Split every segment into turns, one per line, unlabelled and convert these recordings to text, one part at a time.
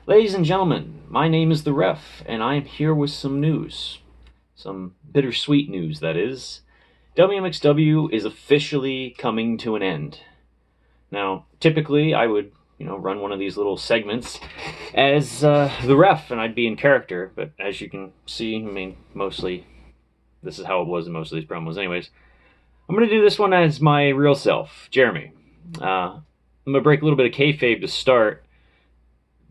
Ladies and gentlemen, my name is The Ref, and I am here with some news. Some bittersweet news, that is. WMXW is officially coming to an end. Now, typically, I would, run one of these little segments as The Ref, and I'd be in character, but as you can see, mostly, this is how it was in most of these promos. Anyways, I'm going to do this one as my real self, Jeremy. I'm going to break a little bit of kayfabe to start.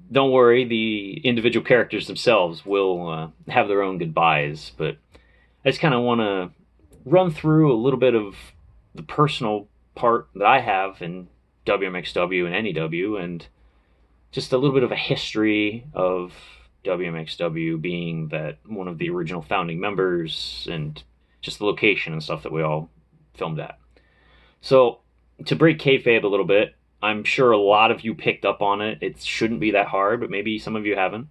Don't worry, the individual characters themselves will have their own goodbyes, but I just kind of want to run through a little bit of the personal part that I have in WMXW and NEW, and just a little bit of a history of WMXW being that one of the original founding members, and just the location and stuff that we all filmed at. So, to break kayfabe a little bit, I'm sure a lot of you picked up on it. It shouldn't be that hard, but maybe some of you haven't.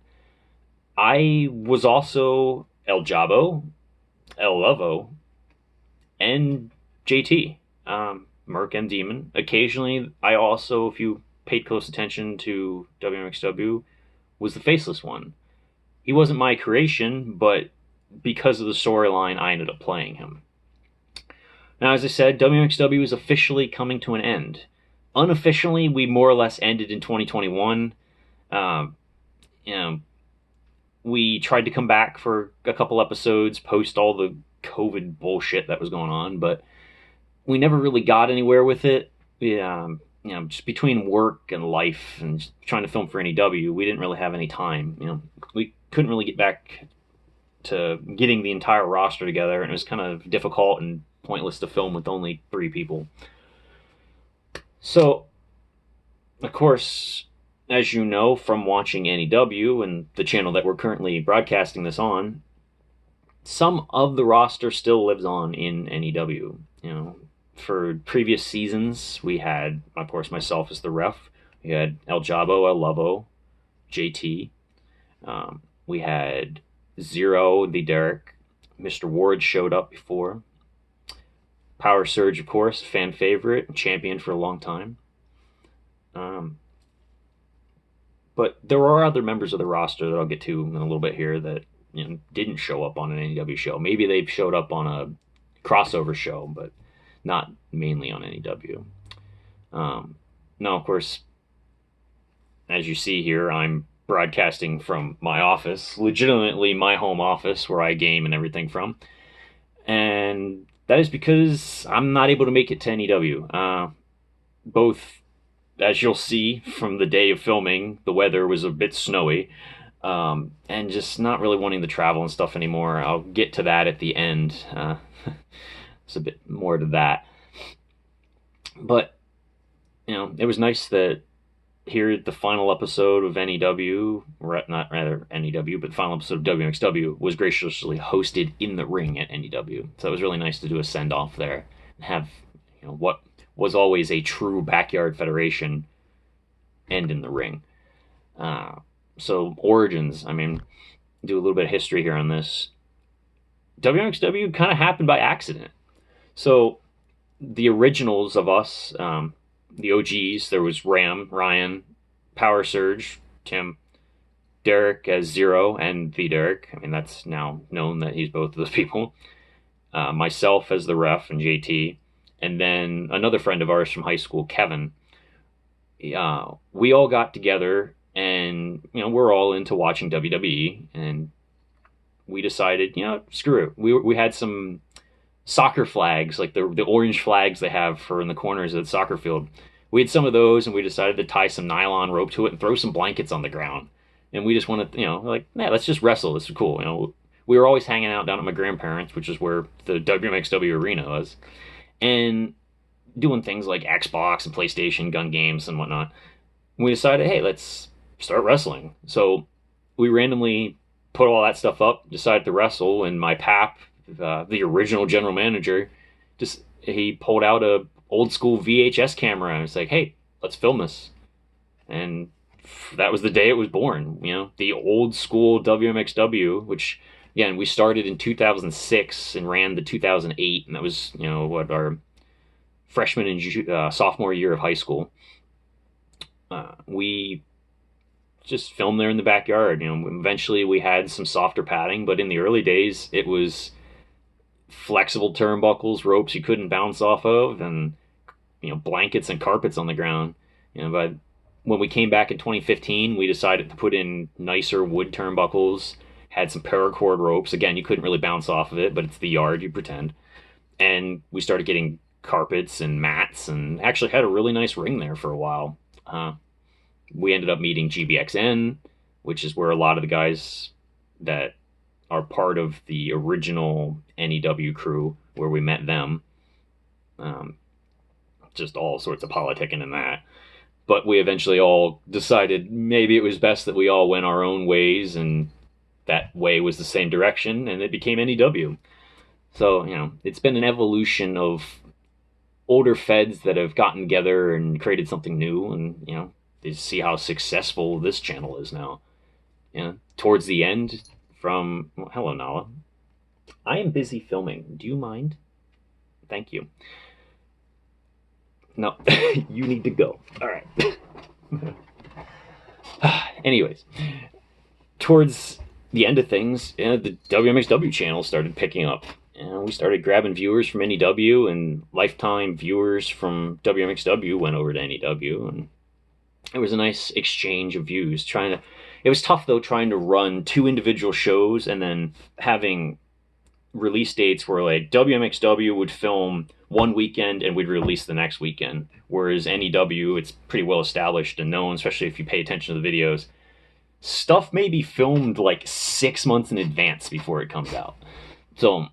I was also El Jabo, El Lovo, and JT, Merc and Demon. Occasionally, I also, if you paid close attention to WMXW, was the Faceless one. He wasn't my creation, but because of the storyline, I ended up playing him. Now, as I said, WMXW is officially coming to an end. Unofficially, we more or less ended in 2021. We tried to come back for a couple episodes post all the COVID bullshit that was going on, but we never really got anywhere with it. Just between work and life and just trying to film for NEW, we didn't really have any time. We couldn't really get back to getting the entire roster together, and it was kind of difficult and pointless to film with only 3 people. So, of course, as you know from watching NEW and the channel that we're currently broadcasting this on, some of the roster still lives on in NEW. For previous seasons, we had, of course, myself as the ref. We had El Jabo, El Lovo, JT. We had Zero, the Derek. Mr. Ward showed up before. Power Surge, of course, fan favorite, champion for a long time. But there are other members of the roster that I'll get to in a little bit here that didn't show up on an NEW show. Maybe they've showed up on a crossover show, but not mainly on NEW. Now, of course, as you see here, I'm broadcasting from my office, legitimately my home office where I game and everything from. And that is because I'm not able to make it to NEW. Both, as you'll see from the day of filming, the weather was a bit snowy, and just not really wanting to travel and stuff anymore. I'll get to that at the end. There's a bit more to that. But, it was nice that here at the final episode of NEW, not rather NEW, but the final episode of WMXW was graciously hosted in the ring at NEW. So it was really nice to do a send-off there and have, what was always a true backyard federation end in the ring. So origins, do a little bit of history here on this. WMXW kind of happened by accident. So the originals of us, the OGs, there was Ram, Ryan, Power Surge, Tim, Derek as Zero, and the Derek. That's now known that he's both of those people. Myself as the ref and JT, and then another friend of ours from high school, Kevin. We all got together, and we're all into watching WWE, and we decided, screw it. We had some soccer flags, like the orange flags they have for in the corners of the soccer field. We had some of those, and we decided to tie some nylon rope to it and throw some blankets on the ground. And we just wanted, let's just wrestle. This is cool. We were always hanging out down at my grandparents', which is where the WMXW arena was, and doing things like Xbox and PlayStation, gun games and whatnot. And we decided, hey, let's start wrestling. So we randomly put all that stuff up, decided to wrestle, and my pap, the original general manager, he pulled out a old school VHS camera and was like, hey, let's film this. And that was the day it was born. The old school WMXW, which again, we started in 2006 and ran to 2008, and that was our freshman and sophomore year of high school. We just film there in the backyard. Eventually we had some softer padding, but in the early days it was flexible turnbuckles, ropes you couldn't bounce off of, and blankets and carpets on the ground. But when we came back in 2015, we decided to put in nicer wood turnbuckles, had some paracord ropes. Again, you couldn't really bounce off of it, but it's the yard, you pretend. And we started getting carpets and mats, and actually had a really nice ring there for a while. We ended up meeting GBXN, which is where a lot of the guys that are part of the original NEW crew, where we met them. Just all sorts of politicking in that. But we eventually all decided maybe it was best that we all went our own ways, and that way was the same direction, and it became NEW. So, it's been an evolution of older feds that have gotten together and created something new, and, to see how successful this channel is now. Towards the end, hello, Nala. I am busy filming. Do you mind? Thank you. No, you need to go. All right. Anyways, towards the end of things, the WMXW channel started picking up. We started grabbing viewers from NEW, and lifetime viewers from WMXW went over to NEW, and it was a nice exchange of views. It was tough though, trying to run 2 individual shows and then having release dates where like WMXW would film one weekend and we'd release the next weekend, whereas NEW, it's pretty well established and known, especially if you pay attention to the videos. Stuff may be filmed like 6 months in advance before it comes out. So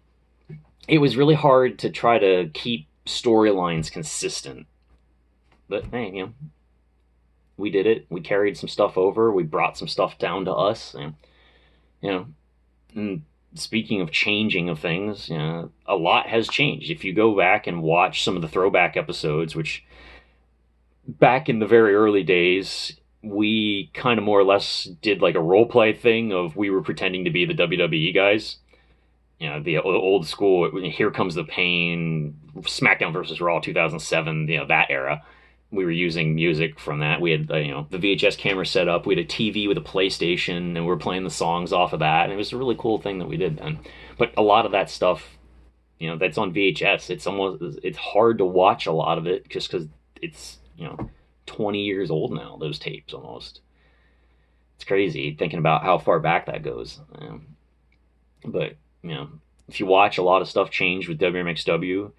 it was really hard to try to keep storylines consistent. But hey, we did it. We carried some stuff over. We brought some stuff down to us. And speaking of changing of things, a lot has changed. If you go back and watch some of the throwback episodes, which back in the very early days, we kind of more or less did like a role play thing of we were pretending to be the WWE guys. The old school, Here Comes the Pain, SmackDown versus Raw 2007, that era. We were using music from that. We had, the VHS camera set up. We had a TV with a PlayStation, and we were playing the songs off of that. And it was a really cool thing that we did then. But a lot of that stuff, that's on VHS. It's hard to watch a lot of it just because it's, 20 years old now, those tapes almost. It's crazy thinking about how far back that goes. But, if you watch, a lot of stuff changed with WMXW.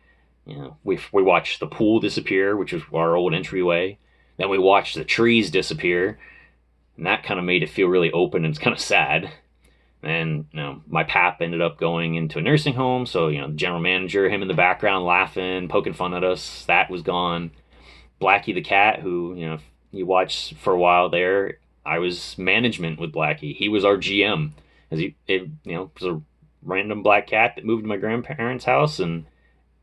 We watched the pool disappear, which was our old entryway. Then we watched the trees disappear, and that kind of made it feel really open, and it's kind of sad. And my pap ended up going into a nursing home, so the general manager, him in the background laughing, poking fun at us, that was gone. Blackie the cat, who you watched for a while there, I was management with Blackie. He was our GM, as was a random black cat that moved to my grandparents' house, and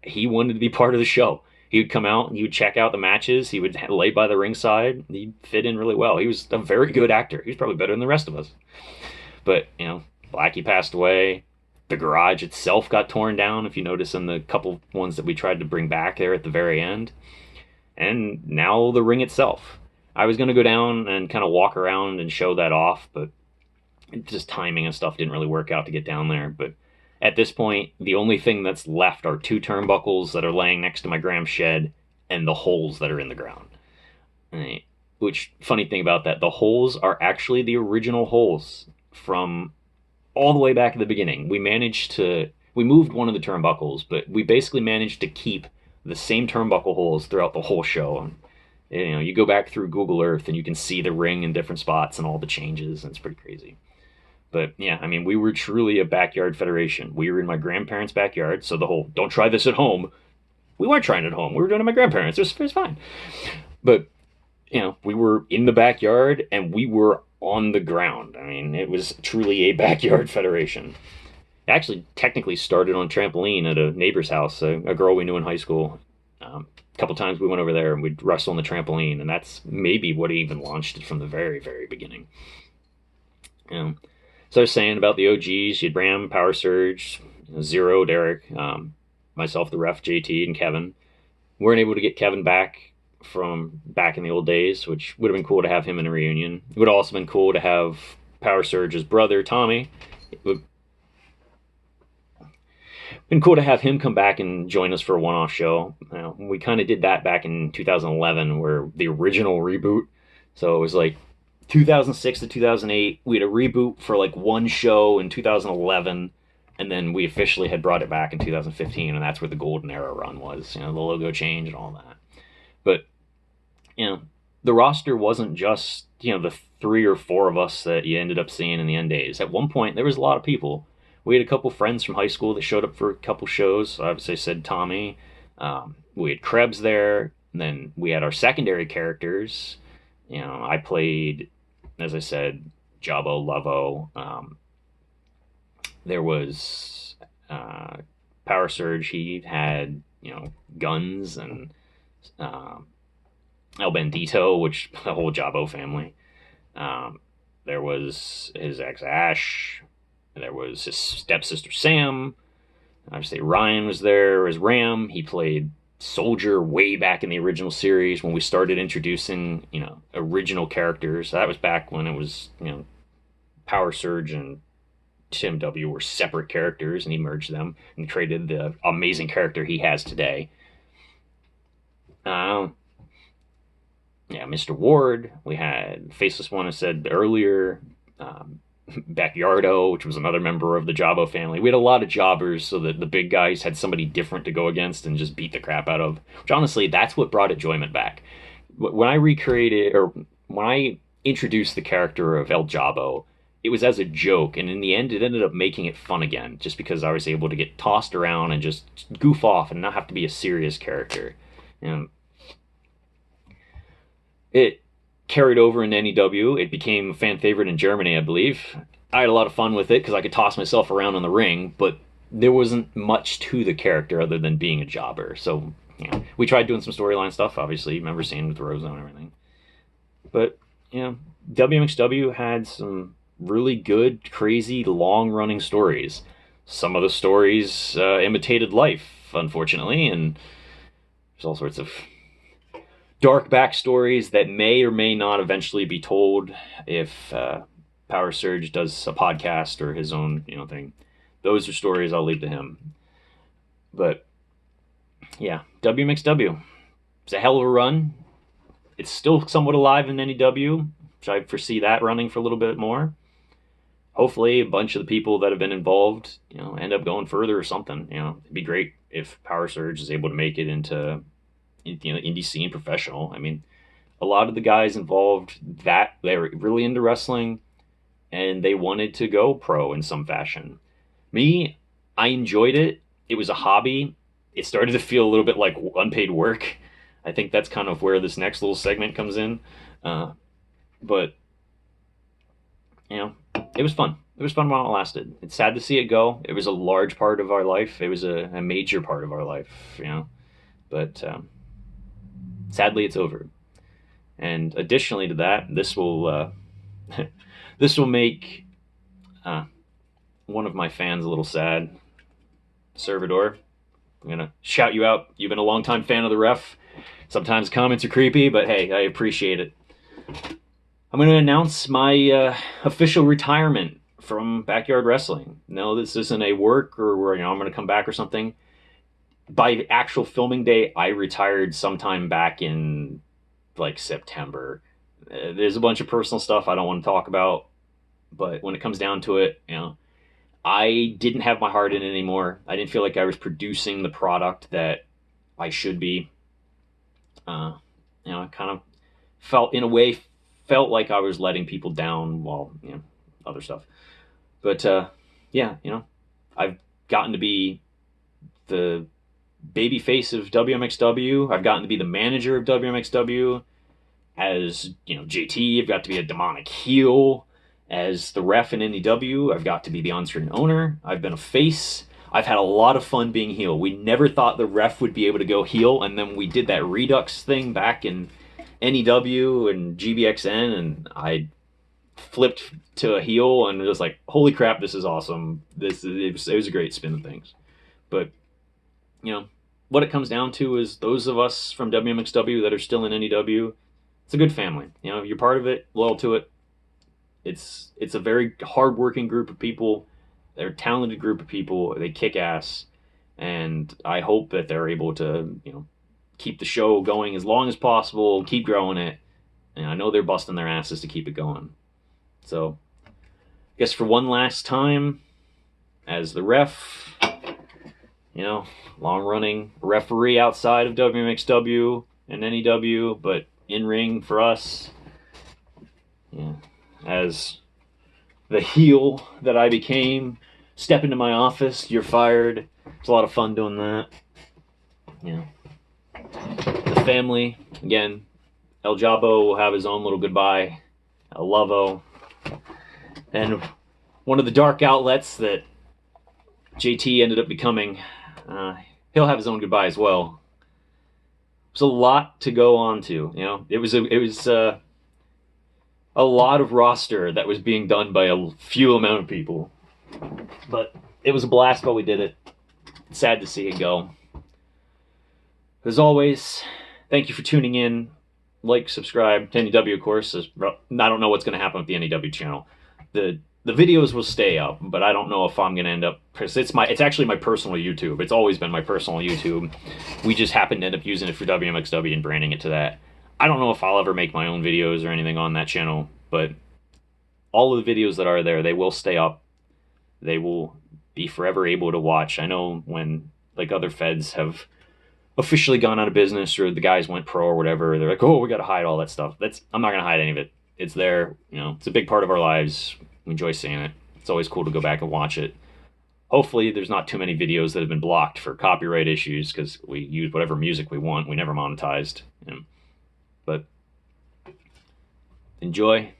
he wanted to be part of the show. He would come out and he would check out the matches. He would lay by the ringside. He'd fit in really well. He was a very good actor. He was probably better than the rest of us. But, Blackie passed away. The garage itself got torn down, if you notice in the couple ones that we tried to bring back there at the very end. And now the ring itself. I was going to go down and kind of walk around and show that off, but just timing and stuff didn't really work out to get down there. But at this point, the only thing that's left are 2 turnbuckles that are laying next to my Graham shed and the holes that are in the ground. Which, funny thing about that, the holes are actually the original holes from all the way back at the beginning. We moved one of the turnbuckles, but we basically managed to keep the same turnbuckle holes throughout the whole show. And, you go back through Google Earth and you can see the ring in different spots and all the changes, and it's pretty crazy. But yeah, we were truly a backyard federation. We were in my grandparents' backyard, so the whole "don't try this at home," we weren't trying it at home. We were doing it at my grandparents'. It was fine. But we were in the backyard and we were on the ground. It was truly a backyard federation. It actually technically started on a trampoline at a neighbor's house, a girl we knew in high school. A couple times we went over there and we'd wrestle on the trampoline, and that's maybe what even launched it from the very, very beginning. So I was saying about the OGs, you had Bram, Power Surge, Zero, Derek, myself, the ref, JT, and Kevin. We weren't able to get Kevin back from back in the old days, which would have been cool to have him in a reunion. It would have also been cool to have Power Surge's brother, Tommy. It would have been cool to have him come back and join us for a one-off show. We kind of did that back in 2011, where the original reboot. So it was like 2006 to 2008. We had a reboot for like one show in 2011, and then we officially had brought it back in 2015, and that's where the golden era run was. The logo change and all that. But the roster wasn't just the 3 or 4 of us that you ended up seeing in the end days. At one point, there was a lot of people. We had a couple friends from high school that showed up for a couple shows. Obviously, I said Tommy. We had Krebs there. And then we had our secondary characters. I played, as I said, Jabbo, Lovo. There was Power Surge. He had guns and El Bandito, which the whole Jabbo family. There was his ex Ash. There was his stepsister Sam. Obviously Ryan was there as Ram. He played Soldier way back in the original series when we started introducing original characters. That was back when it was Power Surge and Tim W were separate characters, and he merged them and created the amazing character he has today. Mr. Ward. We had Faceless One, I said earlier. Backyardo, which was another member of the Jabbo family. We had a lot of jobbers, so that the big guys had somebody different to go against and just beat the crap out of. Which honestly, that's what brought enjoyment back. When I recreated, or when I introduced the character of El Jabbo, it was as a joke, and in the end, it ended up making it fun again, just because I was able to get tossed around and just goof off and not have to be a serious character. It carried over in NEW. It became a fan favorite in Germany, I believe. I had a lot of fun with it because I could toss myself around in the ring, but there wasn't much to the character other than being a jobber. So, we tried doing some storyline stuff, obviously. You remember seeing with Rosa and everything. But, WMXW had some really good, crazy, long-running stories. Some of the stories imitated life, unfortunately, and there's all sorts of dark backstories that may or may not eventually be told if Power Surge does a podcast or his own thing. Those are stories I'll leave to him. But yeah, WMXW. It's a hell of a run. It's still somewhat alive in NEW, which I foresee that running for a little bit more. Hopefully a bunch of the people that have been involved end up going further or something. It'd be great if Power Surge is able to make it into indie scene professional. I mean, a lot of the guys involved, that they were really into wrestling and they wanted to go pro in some fashion. Me, I enjoyed it. It was a hobby. It started to feel a little bit like unpaid work. I think that's kind of where this next little segment comes in. But it was fun. It was fun while it lasted. It's sad to see it go. It was a large part of our life. It was a major part of our life, But sadly, it's over. And additionally to that, this will this will make one of my fans a little sad. Servidor, I'm gonna shout you out. You've been a longtime fan of the ref. Sometimes comments are creepy, but hey, I appreciate it. I'm going to announce my official retirement from Backyard Wrestling. No, this isn't a work or where I'm going to come back or something. By actual filming day, I retired sometime back in like September. There's a bunch of personal stuff I don't want to talk about, but when it comes down to it, I didn't have my heart in it anymore. I didn't feel like I was producing the product that I should be. I kind of felt like I was letting people down while, other stuff. But, I've gotten to be the baby face of WMXW. I've gotten to be the manager of WMXW. As, JT, I've got to be a demonic heel. As the ref in NEW, I've got to be the on-screen owner. I've been a face. I've had a lot of fun being heel. We never thought the ref would be able to go heel, and then we did that Redux thing back in NEW and GBXN, and I flipped to a heel and was like, holy crap, this is awesome. It was a great spin of things. But, what it comes down to is those of us from WMXW that are still in NEW, it's a good family. You know, you're part of it, loyal to it. It's a very hardworking group of people. They're a talented group of people. They kick ass, and I hope that they're able to, you know, keep the show going as long as possible, keep growing it. And I know they're busting their asses to keep it going. So, I guess for one last time, as the ref, you know, long running referee outside of WMXW and NEW, but in ring for us, yeah, as the heel that I became, step into my office, you're fired. It's a lot of fun doing that. Yeah. The family, again, El Jabo will have his own little goodbye. El Lovo. And one of the dark outlets that JT ended up becoming, he'll have his own goodbye as well. There's a lot to go on to, you know. It was a lot of roster that was being done by a few amount of people, but it was a blast while we did it. It's sad to see it go. As always, thank you for tuning in. Like, subscribe to NEW, of course. I don't know what's going to happen with the NEW channel. The videos will stay up, but I don't know if I'm going to end up, because it's actually my personal YouTube. It's always been my personal YouTube. We just happen to end up using it for WMXW and branding it to that. I don't know if I'll ever make my own videos or anything on that channel, but all of the videos that are there, they will stay up. They will be forever able to watch. I know when, like, other feds have officially gone out of business or the guys went pro or whatever, they're like, oh, we got to hide all that stuff. I'm not going to hide any of it. It's there. You know, it's a big part of our lives. We enjoy seeing it. It's always cool to go back and watch it. Hopefully there's not too many videos that have been blocked for copyright issues, because we use whatever music we want. We never monetized. You know. But enjoy.